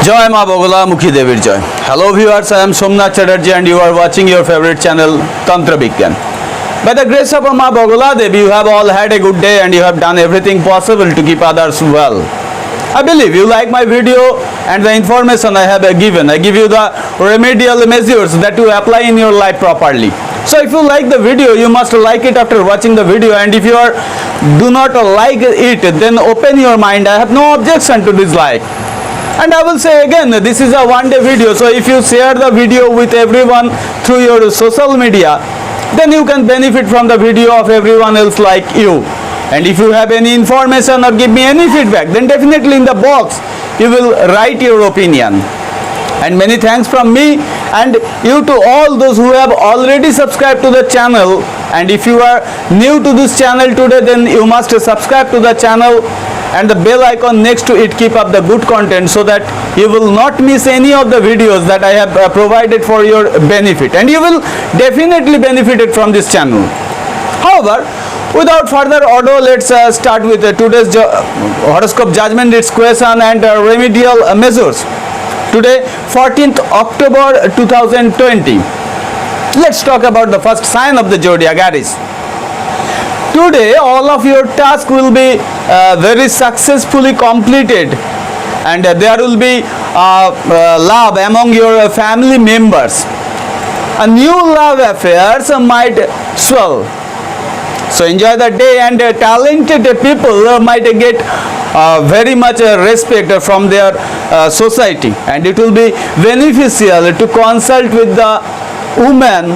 Joy Ma Bogala Mukhi Devir Joy. Hello viewers, I am Somnath Chatterjee and you are watching your favorite channel Tantra Bigyan. By the grace of Ma Bogala Devi, you have all had a good day and you have done everything possible to keep others well. I believe you like my video and the information I have given. I give you the remedial measures that you apply in your life properly. So if you like the video, you must like it after watching the video, and if you do not like it, then open your mind. I have no objection to dislike. And I will say again, this is a one-day video, so if you share the video with everyone through your social media, then you can benefit from the video of everyone else like you. And if you have any information or give me any feedback, then definitely in the box you will write your opinion. And many thanks from me and you to all those who have already subscribed to the channel. And if you are new to this channel today, then you must subscribe to the channel and the bell icon next to it. Keep up the good content so that you will not miss any of the videos that I have provided for your benefit, and you will definitely benefit from this channel. However, without further ado, let's start with today's horoscope judgment, its question and remedial measures. Today 14th October 2020. Let's talk about the first sign of the zodiac, Aries. Today all of your tasks will be very successfully completed, and there will be love among your family members. A new love affairs might swell. So enjoy the day, and talented people might get very much respect from their society, and it will be beneficial to consult with the woman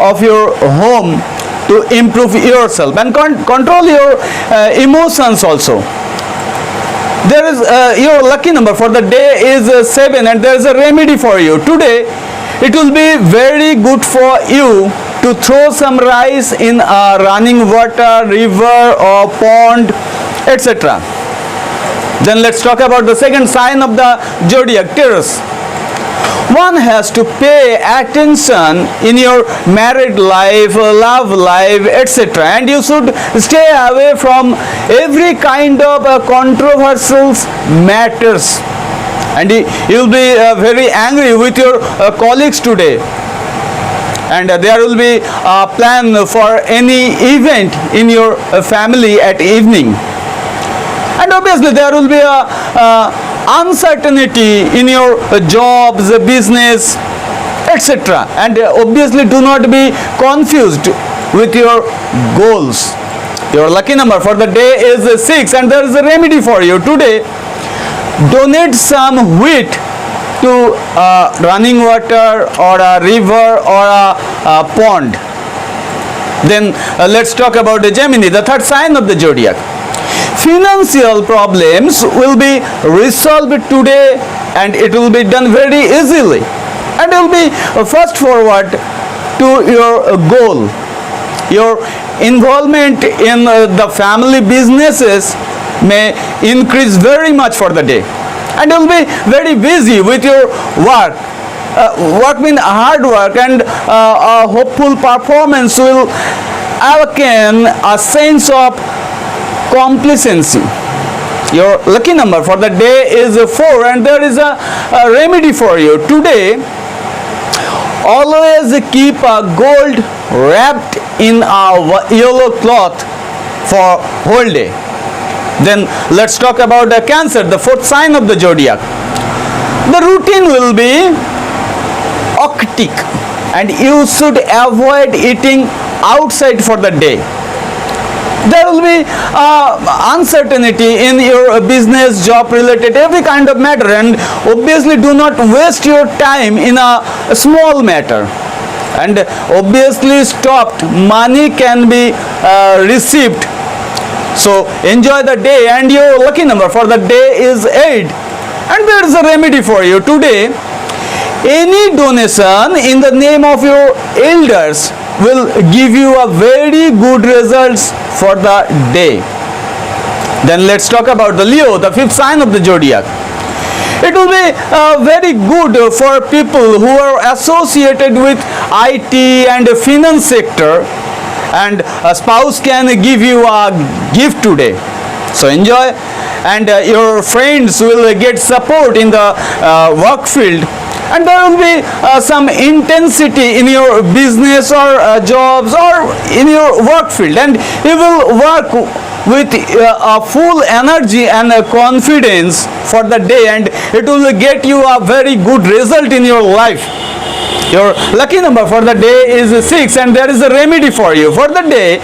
of your home to improve yourself and control your emotions also. There is your lucky number for the day is 7, and there is a remedy for you. Today it will be very good for you to throw some rice in a running water, river or pond, etc. Then let's talk about the second sign of the zodiac, Taurus. One has to pay attention in your married life, love life, etc. And you should stay away from every kind of controversial matters. And you will be very angry with your colleagues today. And there will be a plan for any event in your family at evening. And obviously there will be a uncertainty in your jobs, business, etc. And obviously do not be confused with your goals. Your lucky number for the day is 6, and there is a remedy for you. Today donate some wheat to running water or a river or a pond. Then let's talk about the Gemini, the third sign of the zodiac. Financial problems will be resolved today, and it will be done very easily, and you will be fast forward to your goal. Your involvement in the family businesses may increase very much for the day, and you will be very busy with your work. Work means hard work, and a hopeful performance will awaken a sense of complacency. Your lucky number for the day is 4, and there is a remedy for you. Today always keep a gold wrapped in a yellow cloth for whole day. Then let's talk about the Cancer, the fourth sign of the zodiac. The routine will be hectic, and you should avoid eating outside for the day. There will be uncertainty in your business, job related, every kind of matter, and obviously do not waste your time in a small matter. And obviously stopped money can be received. So enjoy the day, and your lucky number for the day is 8, and there is a remedy for you. Today any donation in the name of your elders will give you a very good results for the day. Then let's talk about the Leo, the fifth sign of the zodiac. It will be very good for people who are associated with IT and finance sector, and a spouse can give you a gift today. So enjoy and your friends will get support in the work field, and there will be some intensity in your business or jobs or in your work field, and you will work with a full energy and confidence for the day, and it will get you a very good result in your life. Your lucky number for the day is 6, and there is a remedy for you for the day.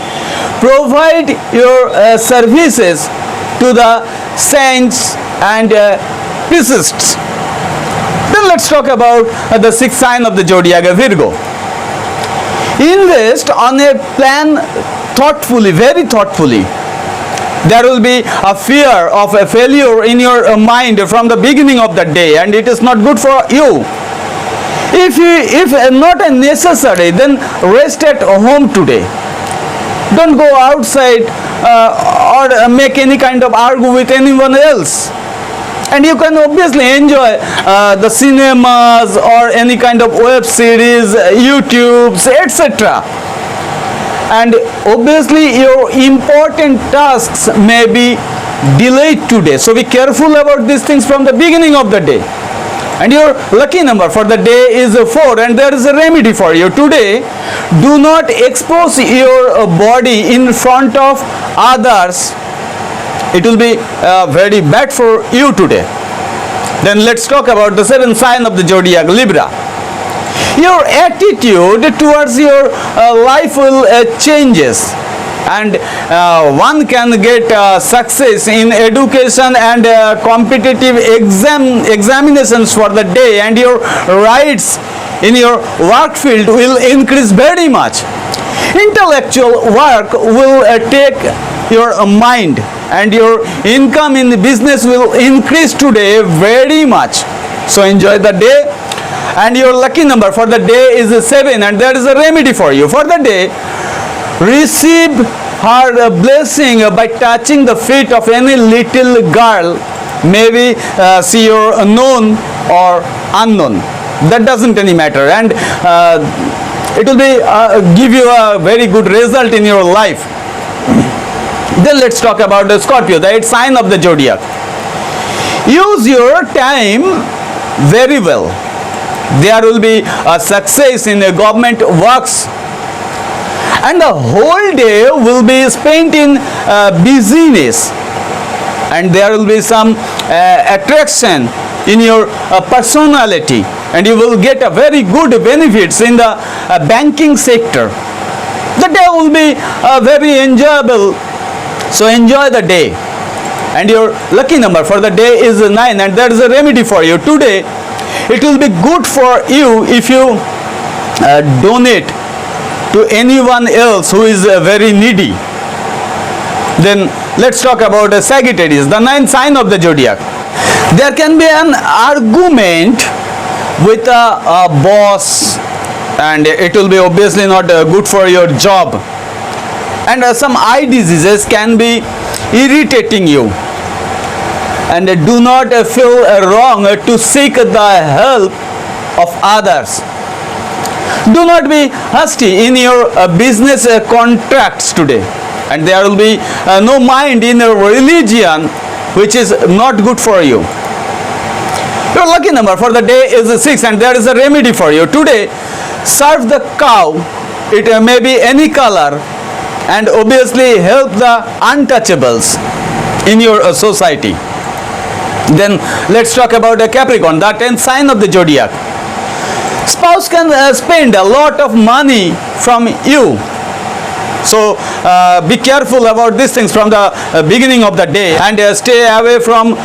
Provide your services to the saints and priests. Then let's talk about the sixth sign of the zodiac, Virgo. Invest on a plan thoughtfully, very thoughtfully. There will be a fear of a failure in your mind from the beginning of the day, and it is not good for you. If not necessary, then rest at home today. Don't go outside or make any kind of argue with anyone else. And you can obviously enjoy the cinemas or any kind of web series, YouTubes, etc. And obviously your important tasks may be delayed today. So be careful about these things from the beginning of the day. And your lucky number for the day is 4, and there is a remedy for you today. Do not expose your body in front of others. It will be very bad for you today. Then let's talk about the seventh sign of the zodiac, Libra. Your attitude towards your life will changes, and one can get success in education and competitive examinations for the day, and your rights in your work field will increase very much. Intellectual work will take your mind, and your income in the business will increase today very much. So enjoy the day. And your lucky number for the day is 7, and there is a remedy for you for the day. Receive her blessing by touching the feet of any little girl, maybe she your known or unknown, that doesn't any matter, and it will be give you a very good result in your life. Then let's talk about the Scorpio, the 8th sign of the zodiac. Use your time very well. There will be a success in government works, and the whole day will be spent in busyness, and there will be some attraction in your personality, and you will get a very good benefits in the banking sector. The day will be very enjoyable, so enjoy the day. And your lucky number for the day is 9, and there is a remedy for you today. It will be good for you if you donate to anyone else who is very needy. Then let's talk about Sagittarius, the 9th sign of the zodiac. There can be an argument with a boss, and it will be obviously not good for your job. And some eye diseases can be irritating you. And do not feel wrong to seek the help of others. Do not be hasty in your business contracts today, and there will be no mind in your religion, which is not good for you. Your lucky number for the day is 6, and there is a remedy for you today. Serve the cow, it may be any color, and obviously help the untouchables in your society. Then let's talk about a Capricorn, the 10th sign of the zodiac. Spouse can spend a lot of money from you. So be careful about these things from the beginning of the day, and stay away from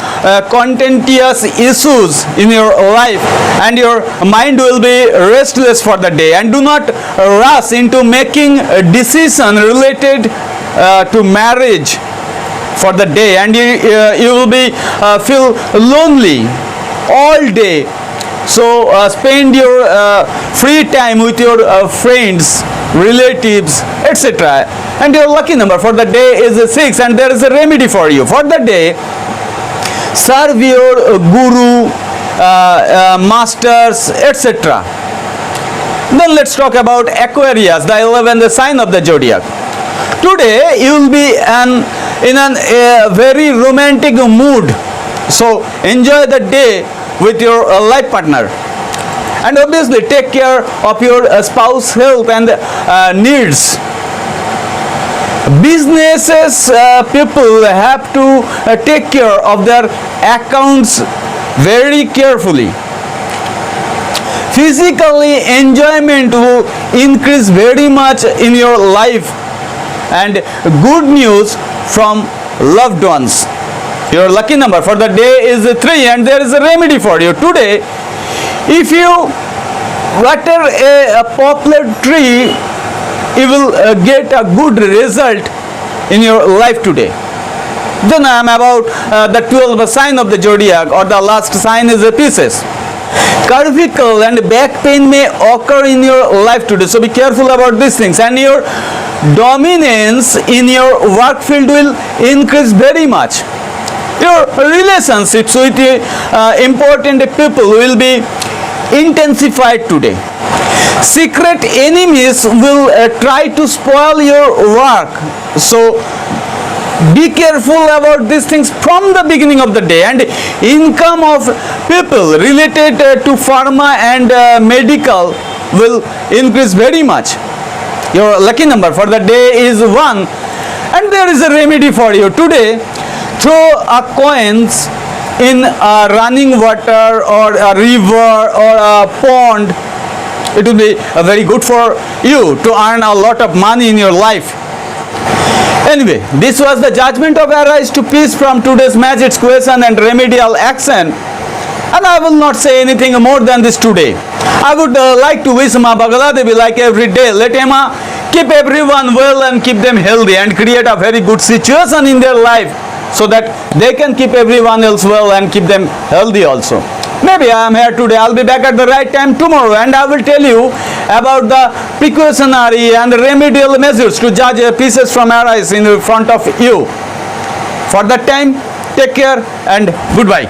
contentious issues in your life, and your mind will be restless for the day. And do not rush into making a decision related to marriage for the day, and you will be feel lonely all day. So spend your free time with your friends, relatives, etc. And your lucky number for the day is 6, and there is a remedy for you for the day. Serve your guru, masters, etc. Then let's talk about Aquarius, the 11th sign of the zodiac. Today you will be an in a very romantic mood. So enjoy the day with your life partner. And obviously take care of your spouse health and needs. Businesses people have to take care of their accounts very carefully. Physically enjoyment will increase very much in your life, and good news from loved ones. Your lucky number for the day is 3, and there is a remedy for you today. If you water a poplar tree, you will get a good result in your life today. Then I am about the 12th sign of the zodiac, or the last sign is a Pisces. Cervical and back pain may occur in your life today, so be careful about these things. And your dominance in your work field will increase very much. Your relationships with important people will be intensified today. Secret enemies will try to spoil your work, so be careful about these things from the beginning of the day. And income of people related to pharma and medical will increase very much. Your lucky number for the day is 1, and there is a remedy for you today. Throw a coins in a running water or a river or a pond. It will be very good for you to earn a lot of money in your life. Anyway, this was the judgment of Arise to Peace from today's magic question and remedial action. And I will not say anything more than this today. I would like to wish Ma Bagala Devi, like every day, let Emma keep everyone well and keep them healthy and create a very good situation in their life, so that they can keep everyone else well and keep them healthy also. Maybe I am here today, I will be back at the right time tomorrow, and I will tell you about the precautionary and remedial measures to judge pieces from Arise in front of you. For that time, take care and goodbye.